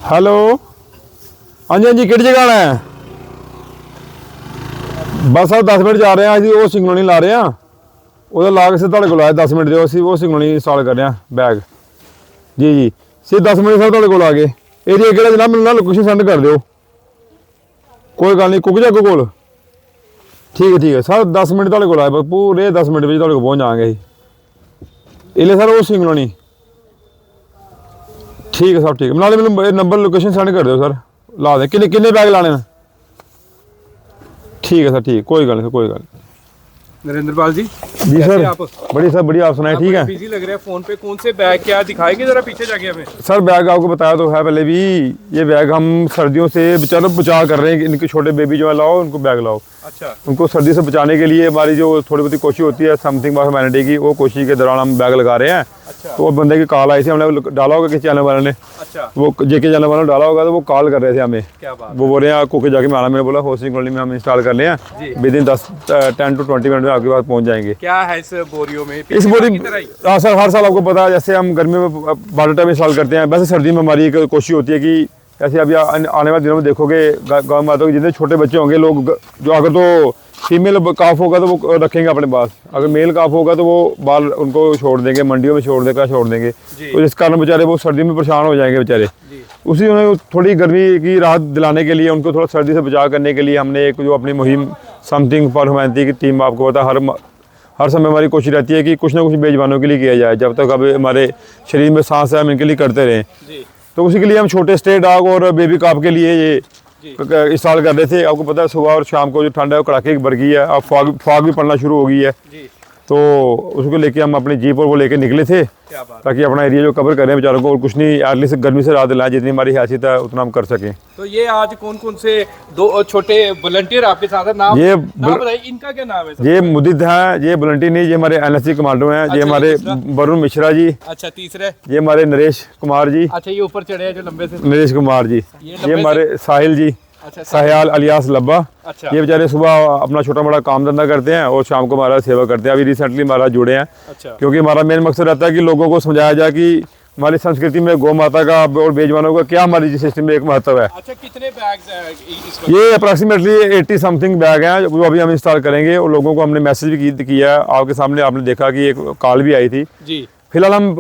Hello हाँ जी हाँ जी किहड़ी जगह आना है बस आप 10 मिनट जा रहे हैं अभी वो सिंगलोनी ला रहे हैं वो ला के तुहाडे कोल आए 10 मिनट जो असीं वो सिंगलोनी इंस्टॉल कर रहे हैं बैग जी जी सिर्फ 10 मिनट सर तुहाडे कोल आ गए एरिया केड़ा जनाब मैनूं ना लोकेशन सेंड कर दिओ कोई गल नहीं कुक जागो कोल ठीक है सर 10 मिनट तुहाडे कोल आए पूरे 10 मिनट में तुहाडे कोल पहुंच जाएंगे इले सर वो सिंगलोनी ठीक है सर ठीक है नाले मैंने नंबर लोकेशन सेंड कर दो सर ला दें किन्ने बैग लाने हैं ठीक है सर ठीक कोई गल नहीं कोई गल नरेंद्रपाल जी जी सर आप बड़ी सर बढ़िया आप सुनाए ठीक है बिजी लग रहे हैं फोन पे कौन से बैग क्या दिखाएंगे जरा पीछे जाके हमें सर बैग आपको बताया तो है पहले भी ये बैग हम सर्दियों से बेचारे बचा कर रहे हैं इनके छोटे बेबी जो है लाओ उनको बैग लाओ अच्छा उनको सर्दी से बचाने के लिए हमारी जो थोड़ी बहुत कोशिश होती है समथिंग फॉर ह्यूमैनिटी की वो कोशिश के दौरान हम बैग लगा रहे हैं अच्छा तो वो बंदे की कॉल आई थी हमने डाला होगा किसी चैनल वाले ने अच्छा वो जेके चैनल वाले ने डाला होगा तो वो कॉल कर रहे थे हमें क्या बात वो बोल रहे हैं कोके जाके में आना मैंने बोला होस्टिंग कॉलोनी में हम इंस्टॉल कर ले हैं विद इन 10 to 20 मिनट में आपके पास पहुंच जाएंगे क्या है इस बोरियों में इस बोरी सर हर साल आपको पता है जैसे हम गर्मी में वाटर टाइम इंस्टॉल करते हैं वैसे सर्दी में हमारी एक कोशिश होती है कि ऐसे अभी आने वाले दिनों में देखोगे गाँव में के जितने छोटे बच्चे होंगे लोग जो अगर तो फीमेल काफ होगा तो वो रखेंगे अपने पास अगर मेल काफ होगा तो वो बाल उनको छोड़ देंगे मंडियों में छोड़ देंगे तो जिस कारण बेचारे वो सर्दी में परेशान हो जाएंगे बेचारे उसी उन्हें थोड़ी गर्मी की राहत दिलाने के लिए उनको थोड़ा सर्दी से बचाव करने के लिए हमने एक जो अपनी मुहिम समथिंग फॉर ह्यूमैनिटी की टीम आपको पता हर समय हमारी कोशिश रहती है कि कुछ ना कुछ बेजवानों के लिए किया जाए जब तक अब हमारे शरीर में सांस है हम इनके लिए करते रहें तो उसी के लिए हम छोटे स्टे डॉग और बेबी काप के लिए ये इंस्टॉल कर रहे थे आपको पता है सुबह और शाम को जो ठंड है वो कड़ाके की बरगी है अब फॉग भी पड़ना शुरू हो गई है तो उसको लेके हम अपनी जीप और वो लेके निकले थे ताकि अपना एरिया जो कवर करें बेचारों को और कुछ नहीं एटलीस्ट गर्मी से राहत दिलाएं जितनी हमारी हैसियत है उतना हम कर सकें तो ये आज कौन कौन से दो छोटे वॉलंटियर आपके साथ है नाम बताइए इनका क्या नाम है ये मुदित है ये वॉलंटियर नहीं ये हमारे एनएससी कमांडो हैं ये हमारे वरुण मिश्रा जी अच्छा तीसरे ये हमारे नरेश कुमार जी अच्छा ये ऊपर चढ़े हैं जो लंबे से नरेश कुमार जी ये हमारे साहिल जी सह्याल अलियास लब्बा अच्छा ये बेचारे सुबह अपना छोटा मोटा काम धंधा करते हैं और शाम को हमारा सेवा करते हैं अभी रिसेंटली हमारा जुड़े हैं अच्छा क्योंकि हमारा मेन मकसद रहता है कि लोगों को समझाया जाए कि हमारी संस्कृति में गौ माता का और बेजवानों का क्या हमारी सिस्टम में एक महत्व है। अच्छा कितने बैग्स हैं इस वक्त? ये अप्रॉक्सीमेटली 80 समथिंग बैग हैं जो अभी हम इंस्टॉल करेंगे और लोगों को हमने मैसेज भी किया है आपके सामने आपने देखा कि एक कॉल भी आई थी जी फिलहाल हम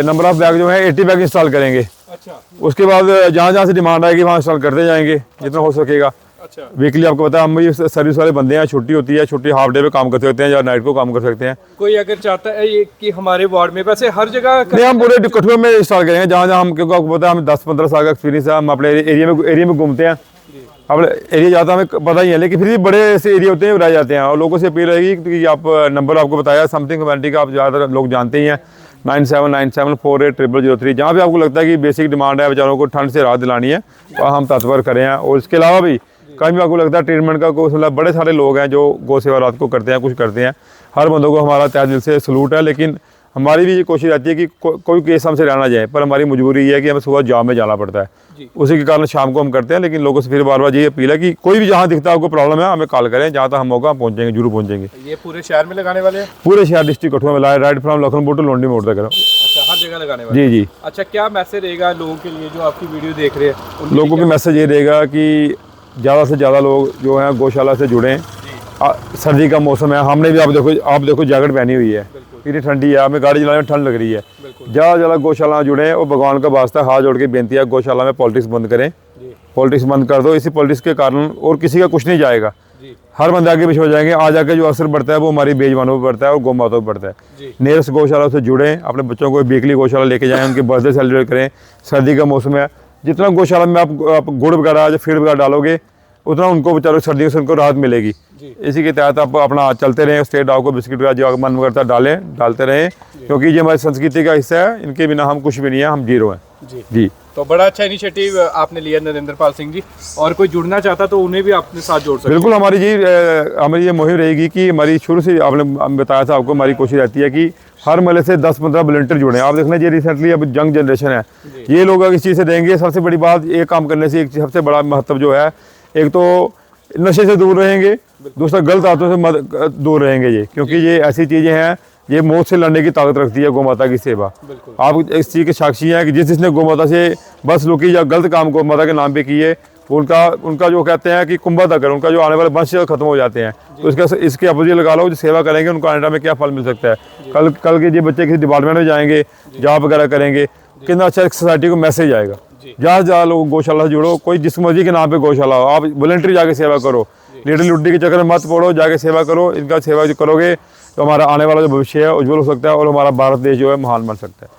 नंबर ऑफ बैग जो है 80 बैग इंस्टॉल करेंगे अच्छा उसके बाद जहाँ से डिमांड आएगी वहाँ इंस्टॉल करते जाएंगे जितना हो सकेगा अच्छा वीकली आपको पता है हम ये सर्विस वाले बंदे हैं छुट्टी होती है छुट्टी हाफ डे पे काम कर सकते हैं या नाइट को काम कर सकते हैं कोई अगर चाहता है ये कि हमारे वार्ड में वैसे हर जगह नहीं हम पूरे कठुआ में इंस्टॉल करेंगे जहाँ जहाँ हम क्योंकि आपको पता है हमें 10-15 साल का एक्सपीरियंस है हम अपने एरिया में घूमते हैं अपने एरिया जाता हमें पता ही है लेकिन फिर भी बड़े ऐसे एरिया होते हैं रह जाते हैं और लोगों से अपील रहेगी कि आप नंबर आपको बताया समथिंग ह्यूमैनिटी का आप ज़्यादातर लोग जानते ही हैं 9797480003 जहाँ भी आपको लगता है कि बेसिक डिमांड है बेचारों को ठंड से राहत दिलानी है तो हम तत्पर करें हैं और इसके अलावा भी कहीं भी आपको लगता है ट्रीटमेंट का कोई मतलब बड़े सारे लोग हैं जो गौ सेवा रात को करते हैं कुछ करते हैं हर बंदों को हमारा तहे दिल से सलूट है लेकिन हमारी भी ये कोशिश रहती है कि कोई केस हमसे रहना जाए पर हमारी मजबूरी ये है कि हमें सुबह जॉब में जाना पड़ता है उसी के कारण शाम को हम करते हैं लेकिन लोगों से फिर बार बार ये अपील है कि कोई भी जहाँ दिखता है आपको प्रॉब्लम है हमें कॉल करें जहाँ तक हम होगा पहुँचेंगे जरूर पहुँचेंगे। ये पूरे शहर में लगाने वाले हैं पूरे शहर डिस्ट्रिक्ट कठुआ में लाए राइट फ्रॉम लखनपुर टू लोंडी मोड़ तक। अच्छा हर जगह लगाने वाले जी। अच्छा क्या मैसेज रहेगा लोगों के लिए जो आपकी वीडियो देख रहे हैं लोगों के मैसेज ये रहेगा कि ज़्यादा से ज़्यादा लोग जो हैं गौशाला से जुड़ें सर्दी का मौसम है हमने भी आप देखो जैकेट पहनी हुई है इतनी ठंडी है हमें गाड़ी चलाने में ठंड लग रही है ज़्यादा से ज़्यादा गौशाला जुड़ें और भगवान का वास्ता हाथ जोड़ के बेनती है गौशाला में पॉलिटिक्स बंद करें पॉलिटिक्स बंद कर दो। इसी पॉलिटिक्स के कारण और किसी का कुछ नहीं जाएगा, जी हर बंदे आगे पीछे हो जाएंगे। आज आके जो असर बढ़ता है वो हमारी बेजवानों पर पड़ता है और गौ माताओं पर पड़ता है। जी नियरेस्ट गौशाला से जुड़ें, अपने बच्चों को वीकली गौशाला लेके जाएं, उनके बर्थडे सेलिब्रेट करें। सर्दी का मौसम है, जितना गौशाला में आप गुड़ वगैरह या फीड वगैरह डालोगे उतना उनको बेचारों सर्दियों से उनको राहत मिलेगी। जी। इसी के तहत आप अपना चलते रहें, स्टेट डॉग को बिस्किट वगैरह जो मन करता है डालते रहें, क्योंकि ये हमारी संस्कृति का हिस्सा है। इनके बिना हम कुछ भी नहीं है, हम जीरो हैं। जी जी तो बड़ा अच्छा इनिशिएटिव आपने लिया नरेंद्र पाल सिंह जी, और कोई जुड़ना चाहता तो उन्हें भी अपने साथ जोड़ सकते हैं। बिल्कुल, हमारी ये मुहिम रहेगी कि हमारी शुरू से आपने बताया था आपको, हमारी कोशिश रहती है कि हर महल्ले से 10-15 वॉलंटियर जुड़े। आप देखना, ये रिसेंटली अब यंग जनरेशन है, ये लोग अगर इस चीज़ से देंगे, सबसे बड़ी बात ये काम करने से एक सबसे बड़ा महत्व जो है, एक तो नशे से दूर रहेंगे, दूसरा गलत आदतों से दूर रहेंगे ये, क्योंकि ये ऐसी चीज़ें हैं, ये मौत से लड़ने की ताकत रखती है गौ माता की सेवा। बिल्कुल। आप इस चीज़ के साक्षी हैं कि जिसने गौ माता से बस लुकी या गलत काम गौ माता के नाम पे किए, उनका जो कहते हैं कि कुंभा तक, उनका जो आने वाले वंश खत्म हो जाते हैं। तो इसके अपोजिट लगा लो, जो सेवा करेंगे उनको आने टाइम में क्या फल मिल सकता है। कल के ये बच्चे किसी डिपार्टमेंट में जाएंगे, जॉब वगैरह करेंगे, कितना अच्छा सोसाइटी को मैसेज आएगा। जहाँ लोग गौशाला से जुड़ो, कोई जिस मर्जी के नाम पे गौशाला हो, आप वॉलंटरी जाके सेवा करो, लीडर लुड्डी के चक्कर में मत पड़ो, जाके सेवा करो। इनका सेवा जो करोगे तो हमारा आने वाला जो भविष्य है उज्जवल हो सकता है और हमारा भारत देश जो है महान बन सकता है।